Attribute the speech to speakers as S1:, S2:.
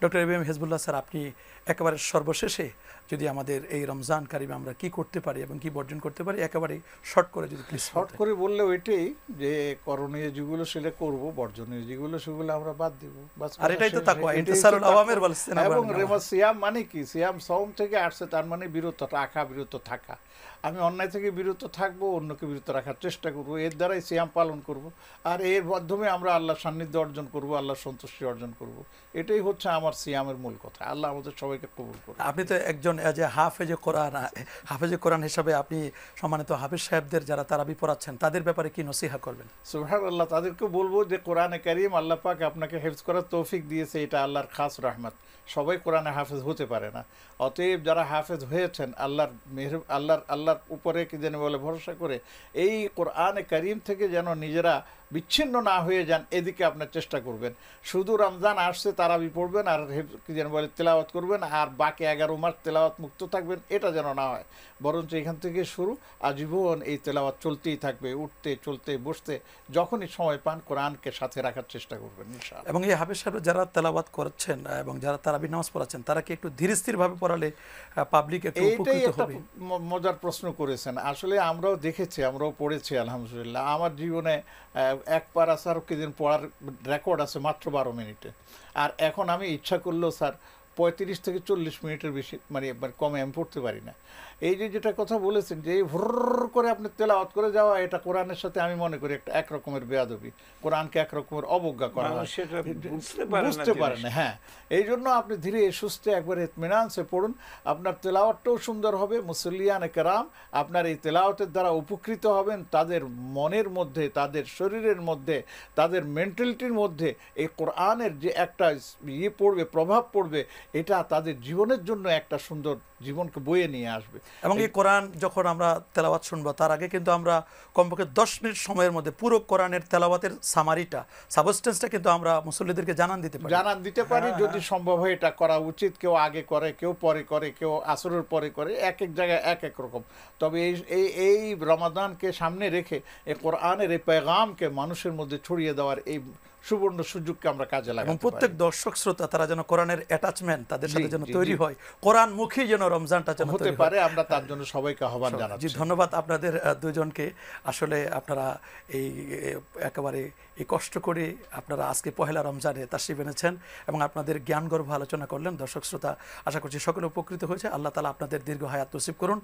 S1: Doctor ABM Hezbollah sir, আপনি একেবারে সর্বশেষে যদি আমাদের এই রমজান কারিমে আমরা কি করতে পারি এবং কি বর্জন করতে পারি একেবারে শর্ট করে যদি প্লিজ।
S2: শর্ট করে বললে ওইটাই যে করণীয় যেগুলো সেটা করব, বর্জনীয় যেগুলো সেগুলো আমরা বাদ দিব।
S1: আর এটাই তো তাকওয়া, ইনতিসারুল আওয়ামির বলছেন।
S2: এবং সিয়াম মানে কি? সিয়াম সওম থেকে আসছে, তার মানে বিরত রাখা, বিরত থাকা। আমি অন্যায় থেকে বিরত থাকবো, অন্যকে বিরত রাখার চেষ্টা করব, এর দ্বারাই সিয়াম পালন করব। আর এর মাধ্যমে আমরা আল্লাহর সান্নিধ্য অর্জন করব, আল্লাহর সন্তুষ্টি অর্জন করব। এটাই হচ্ছে আমার সিয়ামের মূল কথা। আল্লাহ আমাদের সবাইকে কবুল করুন।
S1: আপনি তো একজন হাফেজে কোরআন হিসাবে আপনি সম্মানিত হাফেজ সাহেবদের যারা তারাবি পড়াচ্ছেন তাদের ব্যাপারে কি নসিহা করবেন?
S2: সুবহানাল্লাহ, তাদেরকে বলবো যে কোরআনে কারীম আল্লাহ পাক আপনাকে হেফজ করার তৌফিক দিয়েছে, এটা আল্লাহর খাস রহমত। সবাই কোরআনে হাফেজ হতে পারে না। অতএব যারা হাফেজ হয়েছেন আল্লাহর উপরে কি যেন বলে ভরসা করে এই কোরআনে কারীম থেকে যেন নিজেরা বিচ্ছিন্ন না হয়ে যান, এদিকে আপনার চেষ্টা করবেন। শুধু রমজান আসছে তারাবি পড়বেন আর কি যেন বলে তেলাওয়াত করবেন, আর বাকি 11 মাস তেলাওয়াত মুক্ত থাকবেন, এটা যেন না হয়। বরঞ্চ এখান থেকে শুরু, আজীবন এই তেলাওয়াত চলতেই থাকবে, উঠতে চলতে বসতে যখনই সময় পান কোরআনকে সাথে রাখার চেষ্টা করবেন ইনশাআল্লাহ।
S1: এবং এই হাফেজ সাহেব যারা তেলাওয়াত করছেন এবং যারা তারাবি নামাজ পড়াচ্ছেন তারা কি একটু ধীর স্থির ভাবে পড়ালে পাবলিক একটু উপকৃত হবে?
S2: মজার প্রশ্ন করেছেন। আসলে আমরাও দেখেছি, আমরাও পড়েছি আলহামদুলিল্লাহ। আমার জীবনে এক পারা স্যার কিছুদিন পড়ার রেকর্ড আছে মাত্র 12 মিনিটে। আর এখন আমি ইচ্ছা করলেও স্যার 35 থেকে 40 মিনিটের বেশি মানে কমে আমি পড়তে পারি না। এই যে যেটা কথা বলেছেন যে এই ভর করে আপনি তেলাওয়াত করে যাওয়া, এটা কোরআনের সাথে আমি মনে করি একটা একরকমের বেয়াদবি, কোরআনকে একরকমের অবজ্ঞা করা হয়, বুঝতে পারে না। হ্যাঁ, এই জন্য আপনি ধীরে সুস্থে একবারে ইতমিনানসে পড়ুন, আপনার তেলাওয়াতটাও সুন্দর হবে। মুসল্লিয়ানে কেরাম আপনার এই তেলাওয়াতের দ্বারা উপকৃত হবেন, তাদের মনের মধ্যে, তাদের শরীরের মধ্যে, তাদের মেন্টালিটির মধ্যে এই কোরআনের যে একটা পড়বে, প্রভাব পড়বে, এটা তাদের জীবনের জন্য একটা সুন্দর জীবনকে বয়ে নিয়ে আসবে।
S1: এবং এই কোরআন যখন আমরা তেলাওয়াত শুনবো তার আগে কিন্তু আমরা কমপক্ষে 10 মিনিট সময়ের মধ্যে পুরো কোরআনের তেলাওয়াতের সামারিটা, সাবস্টেন্সটা কিন্তু আমরা মুসল্লিদেরকে জানান দিতে পারি।
S2: যদি সম্ভব হয় এটা করা উচিত। কেউ আগে করে, কেউ পরে করে, কেউ আসরের পরে করে, এক এক জায়গায় এক এক রকম। তবে এই রমাদানকে সামনে রেখে এই কোরআনের এই পেগামকে মানুষের মধ্যে ছড়িয়ে দেওয়ার এই সুবর্ণ সুযোগকে আমরা কাজে লাগাতে পারি।
S1: প্রত্যেক দর্শক শ্রোতা তারা যেন কোরআনের অ্যাটাচমেন্ট তাদের সাথে যেন তৈরি হয়, কোরআন মুখী যেন রমজানটা যেন
S2: হতে পারে, আমরা তার জন্য সবাইকে আহ্বান জানাচ্ছি।
S1: জি, ধন্যবাদ আপনাদের দুজনকে। আসলে আপনারা এই একেবারে এই কষ্ট করে আপনারা আজকে পহেলা রমজানে তাশরিফ এনেছেন এবং আপনাদের জ্ঞানগর্ভ আলোচনা করলেন। দর্শক শ্রোতা আশা করছি সকলে উপকৃত হয়েছে। আল্লাহ তাআলা আপনাদের দীর্ঘ হায়াত নসিব করুন।